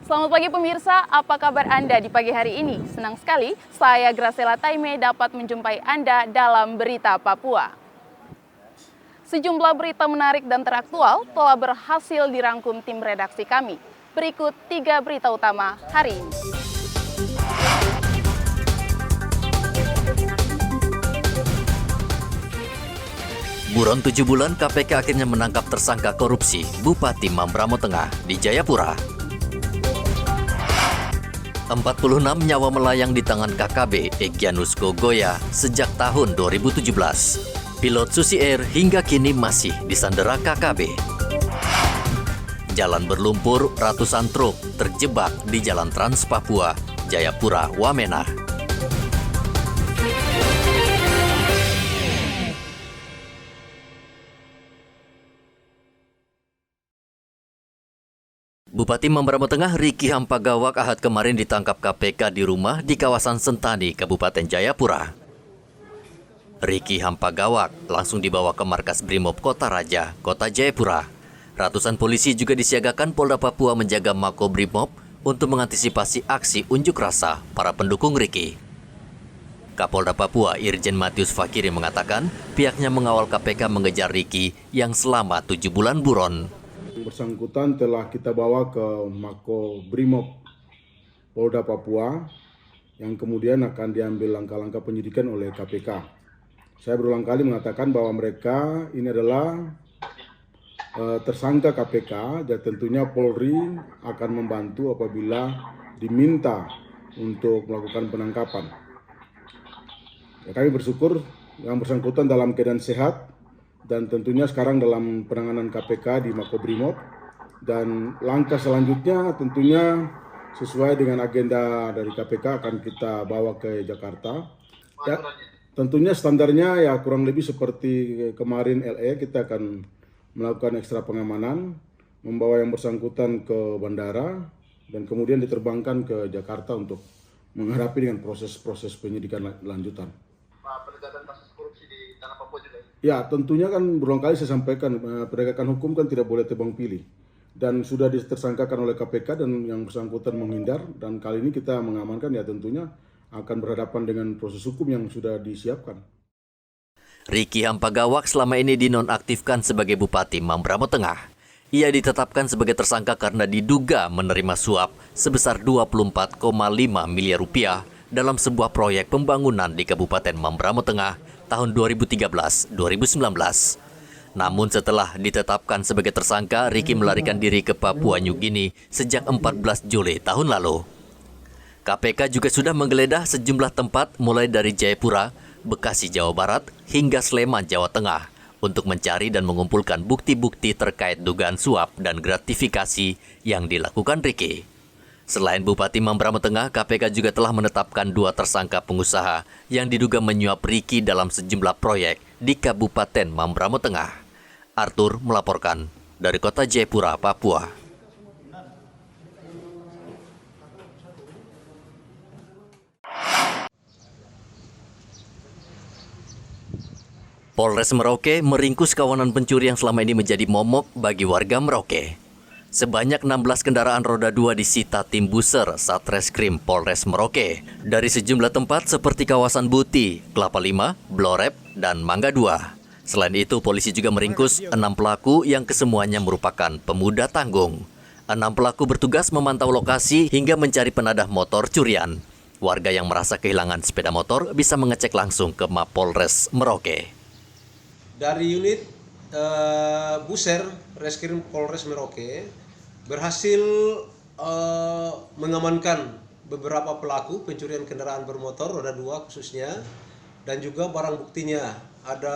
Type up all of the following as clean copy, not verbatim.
Selamat pagi pemirsa, apa kabar Anda di pagi hari ini? Senang sekali, saya Graciela Taime dapat menjumpai Anda dalam Berita Papua. Sejumlah berita menarik dan teraktual telah berhasil dirangkum tim redaksi kami. Berikut 3 berita utama hari ini. Buron 7 bulan, KPK akhirnya menangkap tersangka korupsi Bupati Mambramo Tengah di Jayapura. 46 nyawa melayang di tangan KKB Egyanus Gogoya sejak tahun 2017. Pilot Susi Air hingga kini masih disandera KKB. Jalan berlumpur, ratusan truk terjebak di Jalan Trans Papua, Jayapura, Wamena. Bupati Mambramo Tengah Riki Hampagawak Ahad kemarin ditangkap KPK di rumah di kawasan Sentani, Kabupaten Jayapura. Riki Hampagawak langsung dibawa ke markas Brimob Kota Raja, Kota Jayapura. Ratusan polisi juga disiagakan Polda Papua menjaga Mako Brimob untuk mengantisipasi aksi unjuk rasa para pendukung Riki. Kapolda Papua Irjen Matius Fakiri mengatakan pihaknya mengawal KPK mengejar Riki yang selama 7 bulan buron. Bersangkutan telah kita bawa ke Mako Brimob Polda Papua yang kemudian akan diambil langkah-langkah penyidikan oleh KPK. Saya berulang kali mengatakan bahwa mereka ini adalah tersangka KPK dan tentunya Polri akan membantu apabila diminta untuk melakukan penangkapan. Ya, kami bersyukur yang bersangkutan dalam keadaan sehat dan tentunya sekarang dalam penanganan KPK di Makobrimob, dan langkah selanjutnya tentunya sesuai dengan agenda dari KPK akan kita bawa ke Jakarta. Ya, tentunya standarnya ya kurang lebih seperti kemarin LE, kita akan melakukan ekstra pengamanan, membawa yang bersangkutan ke bandara dan kemudian diterbangkan ke Jakarta untuk menghadapi dengan proses-proses penyidikan lanjutan. Penegakan kasus korupsi di tanah Papua juga? Ya, tentunya kan berulang kali saya sampaikan penegakan hukum kan tidak boleh tebang pilih, dan sudah ditersangkakan oleh KPK dan yang bersangkutan menghindar, dan kali ini kita mengamankan ya tentunya akan berhadapan dengan proses hukum yang sudah disiapkan. Riki Hampagawak selama ini dinonaktifkan sebagai Bupati Mambramo Tengah. Ia ditetapkan sebagai tersangka karena diduga menerima suap sebesar 24,5 miliar rupiah dalam sebuah proyek pembangunan di Kabupaten Mambramo Tengah tahun 2013-2019. Namun setelah ditetapkan sebagai tersangka, Riki melarikan diri ke Papua New Guinea sejak 14 Juli tahun lalu. KPK juga sudah menggeledah sejumlah tempat mulai dari Jayapura, Bekasi, Jawa Barat, hingga Sleman, Jawa Tengah untuk mencari dan mengumpulkan bukti-bukti terkait dugaan suap dan gratifikasi yang dilakukan Riki. Selain Bupati Mambramo Tengah, KPK juga telah menetapkan 2 tersangka pengusaha yang diduga menyuap Riki dalam sejumlah proyek di Kabupaten Mambramo Tengah. Arthur melaporkan dari Kota Jayapura, Papua. Polres Merauke meringkus kawanan pencuri yang selama ini menjadi momok bagi warga Merauke. Sebanyak 16 kendaraan roda 2 disita tim Buser Satreskrim Polres Merauke dari sejumlah tempat seperti kawasan Buti, Kelapa Lima, Blorep, dan Mangga 2. Selain itu, polisi juga meringkus 6 pelaku yang kesemuanya merupakan pemuda tanggung. 6 pelaku bertugas memantau lokasi hingga mencari penadah motor curian. Warga yang merasa kehilangan sepeda motor bisa mengecek langsung ke Mapolres Merauke. Dari unit Buser Reskrim Polres Merauke berhasil mengamankan beberapa pelaku pencurian kendaraan bermotor roda 2 khususnya, dan juga barang buktinya ada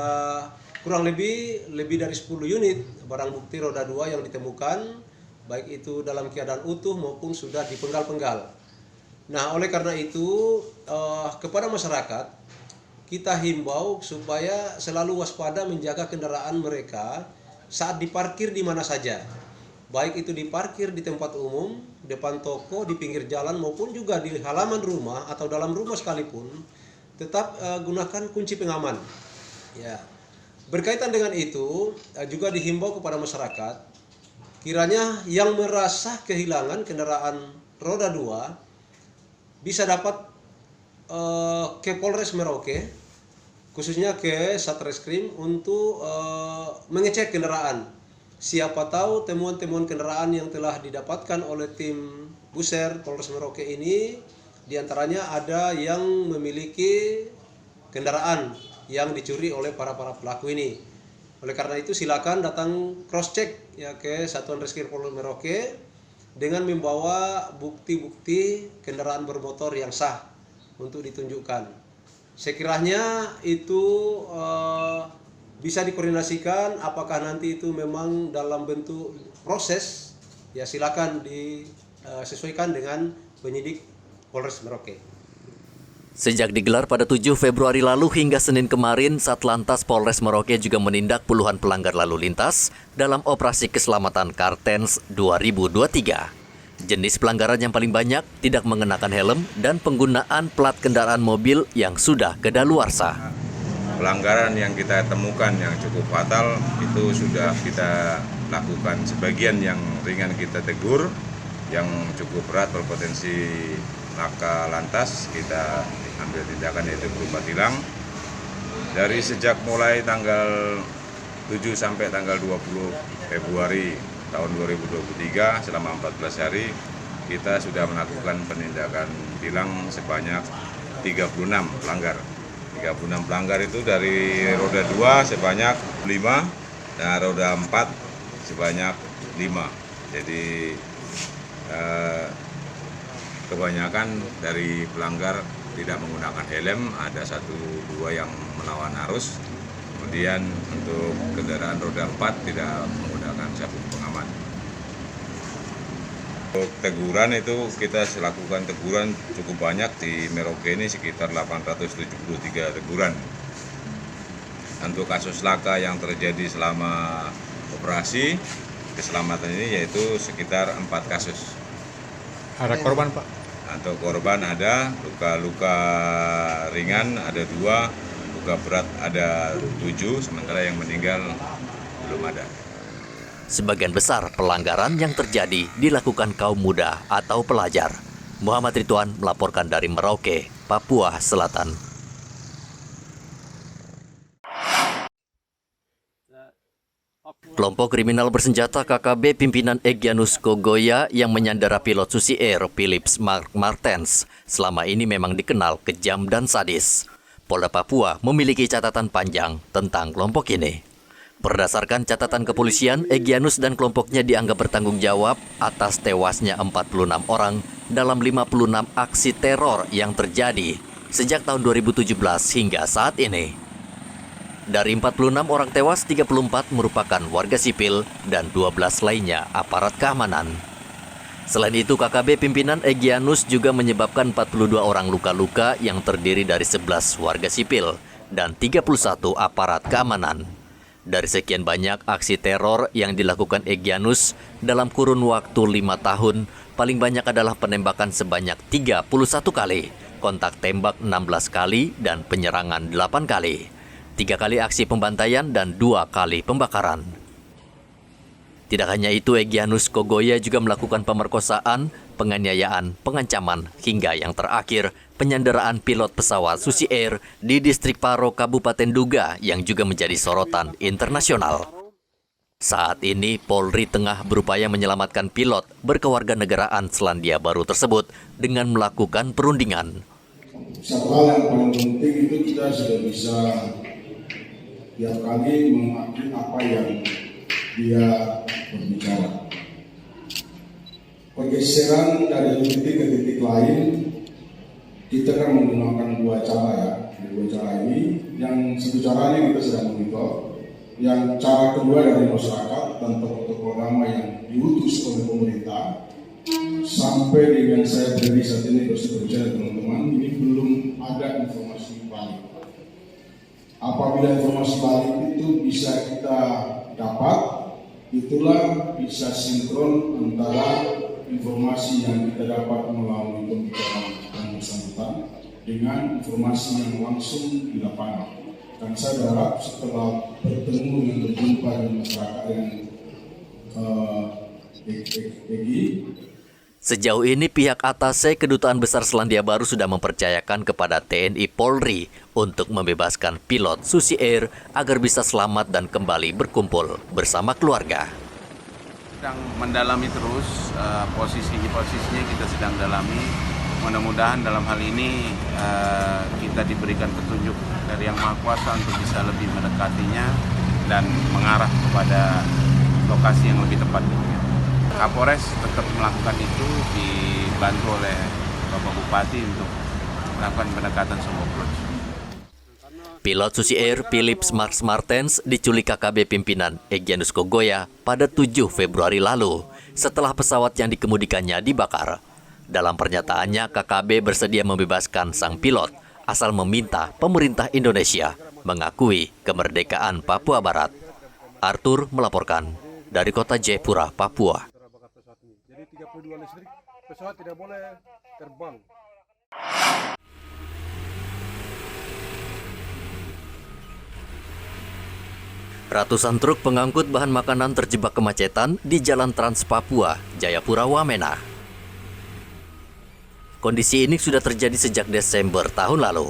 kurang lebih dari 10 unit barang bukti roda 2 yang ditemukan, baik itu dalam keadaan utuh maupun sudah dipenggal-penggal. Nah, oleh karena itu kepada masyarakat kita himbau supaya selalu waspada menjaga kendaraan mereka saat diparkir di mana saja. Baik itu diparkir di tempat umum, depan toko, di pinggir jalan, maupun juga di halaman rumah atau dalam rumah sekalipun, tetap gunakan kunci pengaman. Ya. Berkaitan dengan itu, juga dihimbau kepada masyarakat, kiranya yang merasa kehilangan kendaraan roda 2 bisa dapat ke Polres Merauke, khususnya ke Satreskrim untuk mengecek kendaraan. Siapa tahu temuan-temuan kendaraan yang telah didapatkan oleh tim Buser Polres Merauke ini, diantaranya ada yang memiliki kendaraan yang dicuri oleh para pelaku ini. Oleh karena itu silakan datang cross check ya ke Satuan Reskrim Polres Merauke dengan membawa bukti-bukti kendaraan bermotor yang sah untuk ditunjukkan. Sekiranya itu bisa dikoordinasikan, apakah nanti itu memang dalam bentuk proses, ya silakan disesuaikan dengan penyidik Polres Merauke. Sejak digelar pada 7 Februari lalu hingga Senin kemarin, Satlantas Polres Merauke juga menindak puluhan pelanggar lalu lintas dalam operasi keselamatan Kartens 2023. Jenis pelanggaran yang paling banyak tidak mengenakan helm dan penggunaan plat kendaraan mobil yang sudah kedaluarsa. Pelanggaran yang kita temukan yang cukup fatal itu sudah kita lakukan. Sebagian yang ringan kita tegur, yang cukup berat berpotensi laka lantas kita ambil tindakan yaitu berupa tilang. Dari sejak mulai tanggal 7 sampai tanggal 20 Februari tahun 2023 selama 14 hari kita sudah melakukan penindakan tilang sebanyak 36 pelanggar. 36 pelanggar itu dari roda 2 sebanyak 5 dan roda 4 sebanyak 5. Jadi kebanyakan dari pelanggar tidak menggunakan helm, ada 1-2 yang melawan arus. Kemudian untuk kendaraan roda 4 tidak menggunakan sabuk pengaman. Untuk teguran itu kita lakukan teguran cukup banyak di Merauke ini sekitar 873 teguran. Untuk kasus laka yang terjadi selama operasi keselamatan ini yaitu sekitar 4 kasus. Ada korban, Pak? Untuk korban ada, luka-luka ringan ada 2, luka berat ada 7, sementara yang meninggal belum ada. Sebagian besar pelanggaran yang terjadi dilakukan kaum muda atau pelajar. Muhammad Ridwan melaporkan dari Merauke, Papua Selatan. Kelompok kriminal bersenjata KKB pimpinan Egyanus Kogoya yang menyandera pilot Susi Air Philips Mark Martens selama ini memang dikenal kejam dan sadis. Polda Papua memiliki catatan panjang tentang kelompok ini. Berdasarkan catatan kepolisian, Egyanus dan kelompoknya dianggap bertanggung jawab atas tewasnya 46 orang dalam 56 aksi teror yang terjadi sejak tahun 2017 hingga saat ini. Dari 46 orang tewas, 34 merupakan warga sipil dan 12 lainnya aparat keamanan. Selain itu, KKB pimpinan Egyanus juga menyebabkan 42 orang luka-luka yang terdiri dari 11 warga sipil dan 31 aparat keamanan. Dari sekian banyak aksi teror yang dilakukan Egyanus dalam kurun waktu 5 tahun, paling banyak adalah penembakan sebanyak 31 kali, kontak tembak 16 kali, dan penyerangan 8 kali. 3 kali aksi pembantaian dan 2 kali pembakaran. Tidak hanya itu, Egyanus Kogoya juga melakukan pemerkosaan, penganiayaan, pengancaman, hingga yang terakhir penyanderaan pilot pesawat Susi Air di distrik Paro, Kabupaten Duga yang juga menjadi sorotan internasional. Saat ini Polri tengah berupaya menyelamatkan pilot berkewarganegaraan Selandia Baru tersebut dengan melakukan perundingan. Satu hal yang paling penting itu kita sudah bisa tiap kali mengakui apa yang dia berbicara. Pergeseran dari titik ke titik lain, kita kan menggunakan 2 cara ya. 2 cara ini, yang satu caranya kita sedang monitor, yang cara kedua dari masyarakat dan tokoh-tokoh agama yang diutus oleh pemerintah. Sampai dengan saya berdiri saat ini berbicara teman-teman, ini belum ada informasi balik. Apabila informasi balik itu bisa kita dapat, itulah bisa sinkron antara informasi yang kita dapat melalui pembicaraan yang bersangkutan dengan informasi yang langsung di lapangan. Dan saya berharap setelah bertemu dan berjumpa dengan masyarakat dengan Egi, Sejauh ini pihak atase Kedutaan Besar Selandia Baru sudah mempercayakan kepada TNI Polri untuk membebaskan pilot Susi Air agar bisa selamat dan kembali berkumpul bersama keluarga. Sedang mendalami terus posisinya kita sedang dalami. Mudah-mudahan dalam hal ini kita diberikan petunjuk dari Yang Maha Kuasa untuk bisa lebih mendekatinya dan mengarah kepada lokasi yang lebih tepat. Kapolres tetap melakukan itu, dibantu oleh Bapak Bupati untuk melakukan pendekatan semua approach. Pilot Susi Air Philips Marx Martens diculik KKB pimpinan Egyanus Kogoya pada 7 Februari lalu setelah pesawat yang dikemudikannya dibakar. Dalam pernyataannya, KKB bersedia membebaskan sang pilot asal meminta pemerintah Indonesia mengakui kemerdekaan Papua Barat. Arthur melaporkan dari kota Jayapura, Papua. Jadi 32 listrik, pesawat tidak boleh terbang. Ratusan truk pengangkut bahan makanan terjebak kemacetan di Jalan Trans Papua, Jayapura, Wamena. Kondisi ini sudah terjadi sejak Desember tahun lalu.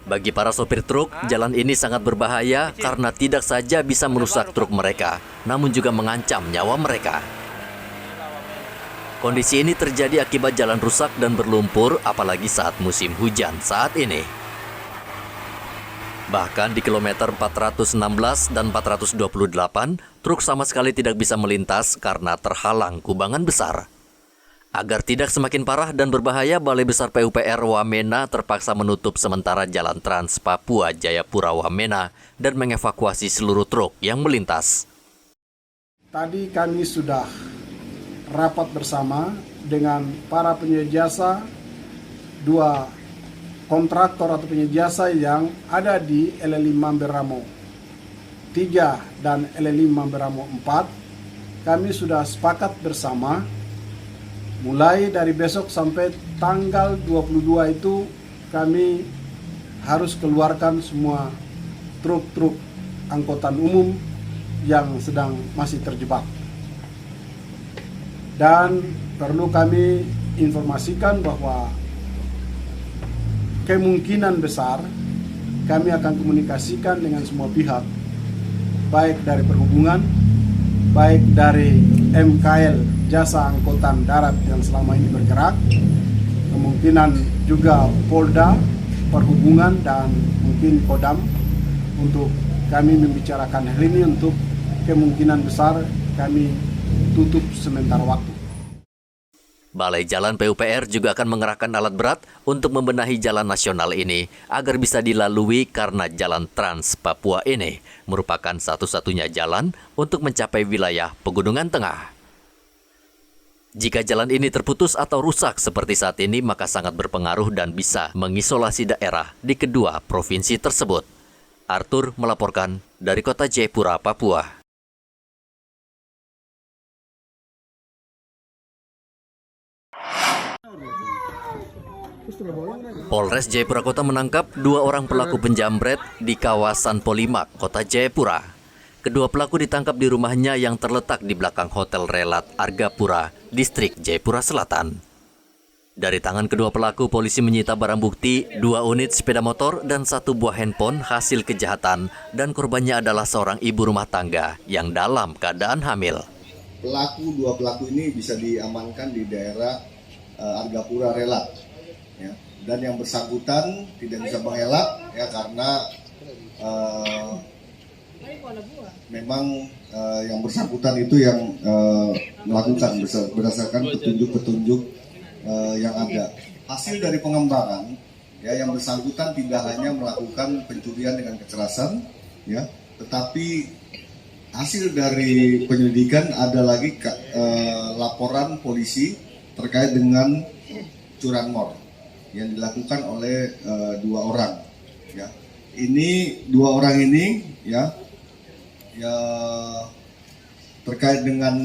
Bagi para sopir truk, jalan ini sangat berbahaya karena tidak saja bisa merusak truk mereka, namun juga mengancam nyawa mereka. Kondisi ini terjadi akibat jalan rusak dan berlumpur, apalagi saat musim hujan saat ini. Bahkan di kilometer 416 dan 428, truk sama sekali tidak bisa melintas karena terhalang kubangan besar. Agar tidak semakin parah dan berbahaya, Balai Besar PUPR Wamena terpaksa menutup sementara Jalan Trans Papua Jayapura Wamena dan mengevakuasi seluruh truk yang melintas. Tadi kami sudah rapat bersama dengan para penyedia jasa, 2 kontraktor atau penyedia jasa yang ada di LLI Mamberamo 3 dan LLI Mamberamo 4. Kami sudah sepakat bersama mulai dari besok sampai tanggal 22 itu kami harus keluarkan semua truk-truk angkutan umum yang sedang masih terjebak. Dan perlu kami informasikan bahwa kemungkinan besar kami akan komunikasikan dengan semua pihak, baik dari perhubungan, baik dari MKL Jasa Angkutan Darat yang selama ini bergerak, kemungkinan juga Polda, Perhubungan, dan mungkin Kodam, untuk kami membicarakan hal ini untuk kemungkinan besar kami tutup sementara waktu. Balai Jalan PUPR juga akan mengerahkan alat berat untuk membenahi jalan nasional ini agar bisa dilalui karena Jalan Trans Papua ini merupakan satu-satunya jalan untuk mencapai wilayah Pegunungan Tengah. Jika jalan ini terputus atau rusak seperti saat ini, maka sangat berpengaruh dan bisa mengisolasi daerah di kedua provinsi tersebut. Arthur melaporkan dari kota Jayapura, Papua. Polres Jayapura Kota menangkap 2 orang pelaku penjamret di kawasan Polimak, Kota Jayapura. Kedua pelaku ditangkap di rumahnya yang terletak di belakang Hotel Relat Argapura, Distrik Jayapura Selatan. Dari tangan kedua pelaku, polisi menyita barang bukti 2 unit sepeda motor dan 1 buah handphone hasil kejahatan, dan korbannya adalah seorang ibu rumah tangga yang dalam keadaan hamil. Dua pelaku ini bisa diamankan di daerah Argapura Relat, ya. Dan yang bersangkutan tidak bisa mengelak, ya, karena memang yang bersangkutan itu yang melakukan berdasarkan petunjuk-petunjuk yang ada. Hasil dari pengembangan, ya, yang bersangkutan tidak hanya melakukan pencurian dengan kekerasan, ya, tetapi hasil dari penyelidikan ada lagi laporan polisi terkait dengan curanmor yang dilakukan oleh 2 orang. Ya, ini 2 orang ini, ya terkait dengan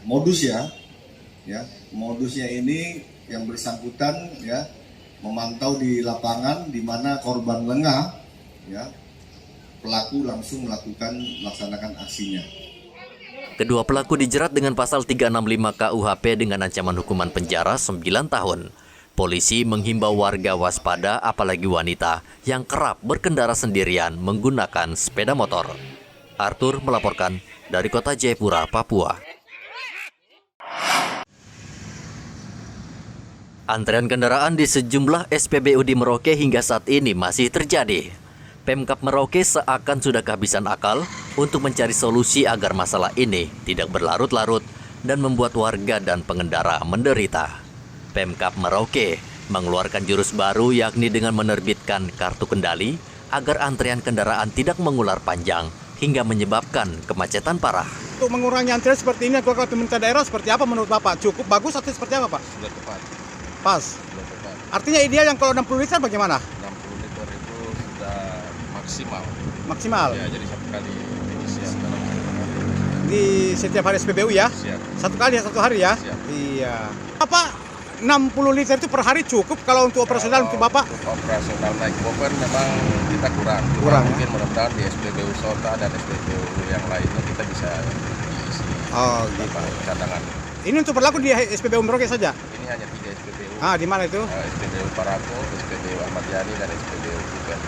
modus, ya, modusnya ini yang bersangkutan, ya, memantau di lapangan di mana korban lengah, ya, pelaku langsung melaksanakan aksinya. Kedua pelaku dijerat dengan pasal 365 KUHP dengan ancaman hukuman penjara 9 tahun. Polisi menghimbau warga waspada apalagi wanita yang kerap berkendara sendirian menggunakan sepeda motor. Arthur melaporkan dari Kota Jayapura, Papua. Antrean kendaraan di sejumlah SPBU di Merauke hingga saat ini masih terjadi. Pemkab Merauke seakan sudah kehabisan akal untuk mencari solusi agar masalah ini tidak berlarut-larut dan membuat warga dan pengendara menderita. Pemkab Merauke mengeluarkan jurus baru yakni dengan menerbitkan kartu kendali agar antrean kendaraan tidak mengular panjang hingga menyebabkan kemacetan parah. Untuk mengurangi antrean seperti ini, kalau pemerintah daerah seperti apa menurut Bapak? Cukup bagus atau seperti apa, Pak? Sudah tepat. Pas. Sudah tepat. Artinya ideal yang kalau 60 liter bagaimana? 60 liter itu sudah maksimal. Maksimal? Ya, jadi satu kali pengisian dalam di setiap hari SPBU ya? Siap. Satu hari ya? Siap. Iya. Apa 60 liter itu per hari cukup kalau untuk operasional untuk Bapak? Untuk operasional naik bobber memang kita kurang. Mungkin mudah-mudahan di SPBU Sota dan SPBU yang lainnya kita bisa diisi. Oh, gitu. Cadangan. Ini untuk berlaku di SPBU Merauke saja? Ini hanya 3 SPBU. Di mana itu? SPBU Parako, SPBU Ahmad Yani, dan SPBU juga.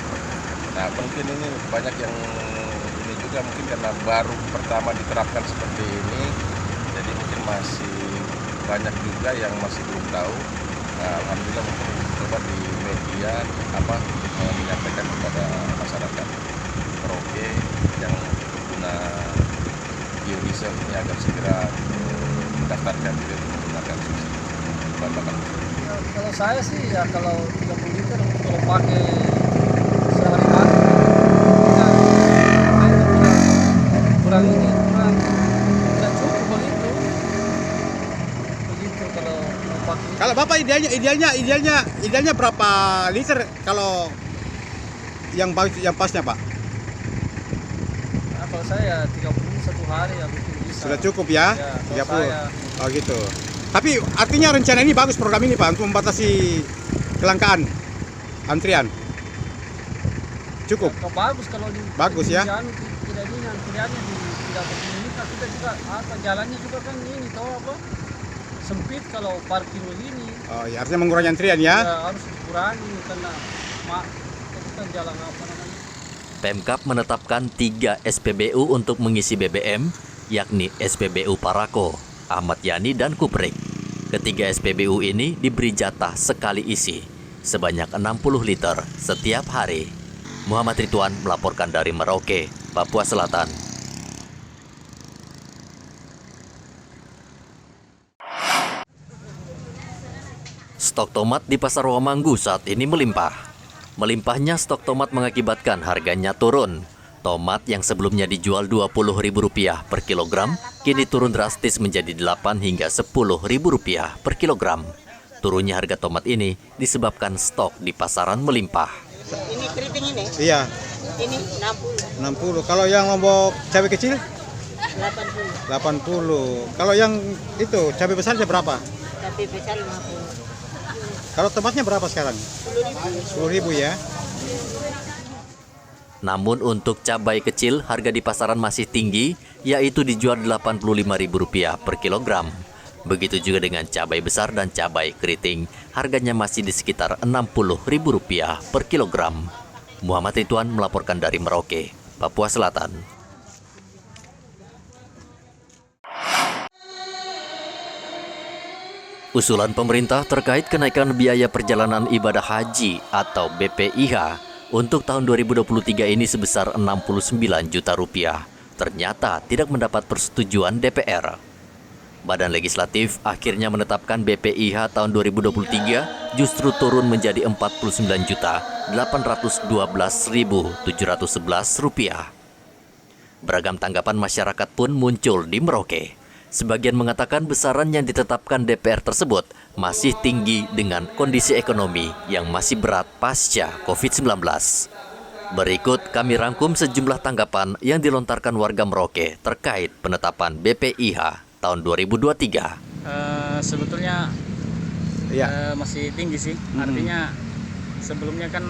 Nah, mungkin ini banyak yang ini juga mungkin karena baru pertama diterapkan seperti ini, jadi mungkin masih banyak juga yang masih belum tahu. Nah, alhamdulillah mungkin coba di media menyampaikan kepada masyarakat Merauke yang pengguna biodiesel ini agar segera mendaftarkan diri untuk menggunakan subsidi bahan bakar. Kalau saya sih ya kalau 30 liter kalau pakai sehari-hari kurang ini kurang tidak cukup begitu kalau pakai. Kalau Bapak idealnya berapa liter kalau yang pasnya, Pak? Nah, kalau saya 30 satu hari ya mungkin bisa. Sudah cukup ya? 30. Oh gitu. Tapi artinya rencana ini bagus, program ini Pak, untuk membatasi kelangkaan antrian. Cukup. Ya, bagus kalau bagus ya. Tidak ini antriannya tidak begini, kita juga jalannya juga kan ini tahu apa? Sempit kalau parkir begini. Oh ya, artinya mengurangi antrian ya? Ya harus dikurangi karena itu kan jalan apa namanya. Pemkab menetapkan 3 SPBU untuk mengisi BBM, yakni SPBU Parako, Ahmad Yani, dan Kuprik. Ketiga SPBU ini diberi jatah sekali isi, sebanyak 60 liter setiap hari. Muhammad Ridwan melaporkan dari Merauke, Papua Selatan. Stok tomat di Pasar Wamanggu saat ini melimpah. Melimpahnya stok tomat mengakibatkan harganya turun. Tomat yang sebelumnya dijual Rp20.000 per kilogram, kini turun drastis menjadi Rp8 hingga Rp10.000 per kilogram. Turunnya harga tomat ini disebabkan stok di pasaran melimpah. Ini keriting ini? Iya. Ini 60. Kalau yang lombok cabai kecil? 80. Kalau yang itu cabai besarnya berapa? Cabai besar 50. Kalau tomatnya berapa sekarang? 10.000 ya. Namun untuk cabai kecil harga di pasaran masih tinggi, yaitu dijual Rp85.000 per kilogram. Begitu juga dengan cabai besar dan cabai keriting, harganya masih di sekitar Rp60.000 per kilogram. Muhammad Ridwan melaporkan dari Merauke, Papua Selatan. Usulan pemerintah terkait kenaikan biaya perjalanan ibadah haji atau BPIH untuk tahun 2023 ini sebesar Rp69 juta, ternyata tidak mendapat persetujuan DPR. Badan Legislatif akhirnya menetapkan BPIH tahun 2023 justru turun menjadi Rp49.812.711. Beragam tanggapan masyarakat pun muncul di Merauke. Sebagian mengatakan besaran yang ditetapkan DPR tersebut masih tinggi dengan kondisi ekonomi yang masih berat pasca COVID-19. Berikut kami rangkum sejumlah tanggapan yang dilontarkan warga Merauke terkait penetapan BPIH tahun 2023. Sebetulnya masih tinggi sih. Artinya sebelumnya kan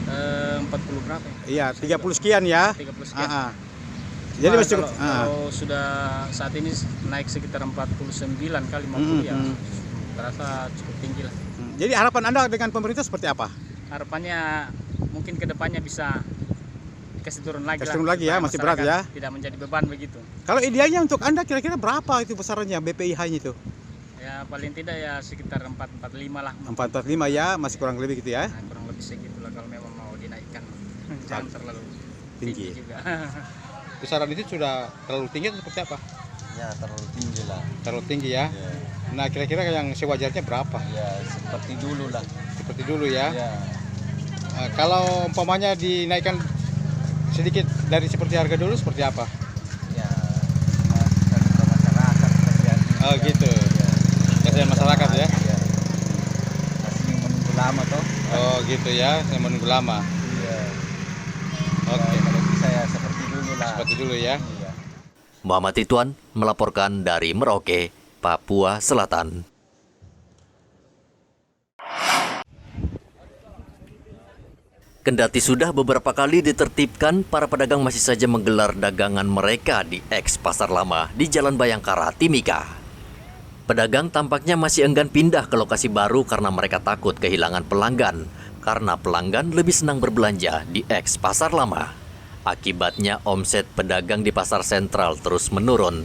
40 berapa ya? Iya, 30 sekian ya. 30 sekian. Jadi masih cukup. Kalau sudah saat ini naik sekitar 49 kali 50 ya, terasa cukup tinggi lah. Jadi harapan Anda dengan pemerintah seperti apa? Harapannya mungkin kedepannya bisa kasih turun lagi. Kasih turun lagi ya, masih berat ya. Tidak menjadi beban begitu. Kalau idealnya untuk Anda kira-kira berapa itu besarannya BPIH-nya itu? Ya paling tidak ya sekitar 445 lah. 445 ya, masih kurang lebih gitu ya? Nah, kurang lebih segitu lah kalau memang mau dinaikkan. Jangan terlalu tinggi juga. Besaran itu sudah terlalu tinggi atau seperti apa? Ya terlalu tinggi lah. Terlalu tinggi ya? Ya. Nah kira-kira yang sewajarnya berapa? Ya seperti dulu lah. Seperti dulu ya? Ya. Kalau umpamanya dinaikkan sedikit dari seperti harga dulu seperti apa? Ya masukkan ke masyarakat. Oh gitu. Kasihan masyarakat ya? Ya. Masih menunggu lama toh. Oh gitu ya, yang menunggu lama. Iya. Oke. Kalau bisa ya seperti dulu lah. Seperti dulu ya. Iya. Muhammad Ridwan melaporkan dari Merauke, Papua Selatan. Kendati sudah beberapa kali ditertibkan, para pedagang masih saja menggelar dagangan mereka di eks Pasar Lama di Jalan Bayangkara, Timika. Pedagang tampaknya masih enggan pindah ke lokasi baru karena mereka takut kehilangan pelanggan, karena pelanggan lebih senang berbelanja di eks Pasar Lama. Akibatnya omset pedagang di Pasar Sentral terus menurun.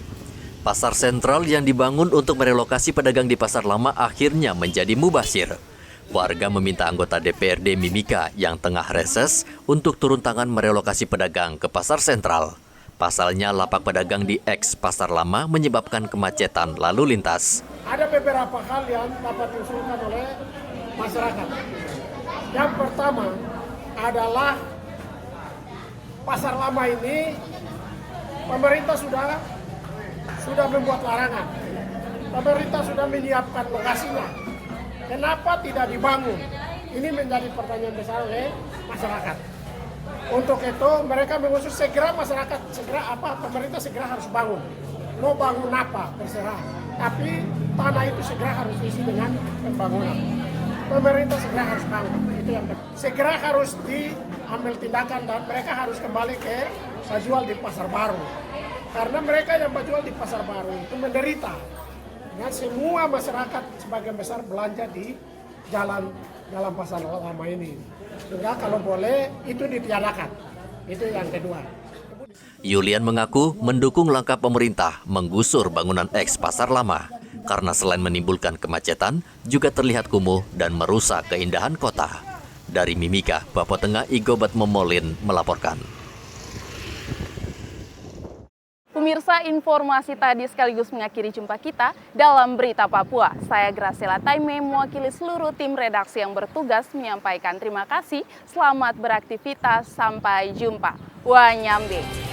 Pasar Sentral yang dibangun untuk merelokasi pedagang di Pasar Lama akhirnya menjadi mubazir. Warga meminta anggota DPRD Mimika yang tengah reses untuk turun tangan merelokasi pedagang ke Pasar Sentral. Pasalnya lapak pedagang di eks Pasar Lama menyebabkan kemacetan lalu lintas. Ada beberapa hal yang dapat diusulkan oleh masyarakat. Yang pertama adalah Pasar Lama ini pemerintah sudah membuat larangan. Pemerintah sudah menyiapkan lokasinya. Kenapa tidak dibangun? Ini menjadi pertanyaan besar oleh masyarakat. Untuk itu mereka mengusul segera pemerintah segera harus bangun. Mau bangun apa terserah. Tapi tanah itu segera harus diisi dengan pembangunan. Pemerintah segera harus bangun. Itu yang segera harus diambil tindakan dan mereka harus kembali ke jual di Pasar Baru. Karena mereka yang berjual di Pasar Baru itu menderita. Ya, semua masyarakat sebagian besar belanja di jalan Pasar Lama ini. Sehingga kalau boleh itu ditiadakan. Itu yang kedua. Yulian mengaku mendukung langkah pemerintah menggusur bangunan eks Pasar Lama karena selain menimbulkan kemacetan juga terlihat kumuh dan merusak keindahan kota. Dari Mimika, Papua Tengah, Igobat Momolin melaporkan. Pemirsa, informasi tadi sekaligus mengakhiri jumpa kita dalam Berita Papua. Saya Graciela Taime, mewakili seluruh tim redaksi yang bertugas menyampaikan terima kasih. Selamat beraktivitas, sampai jumpa. Wanyambe.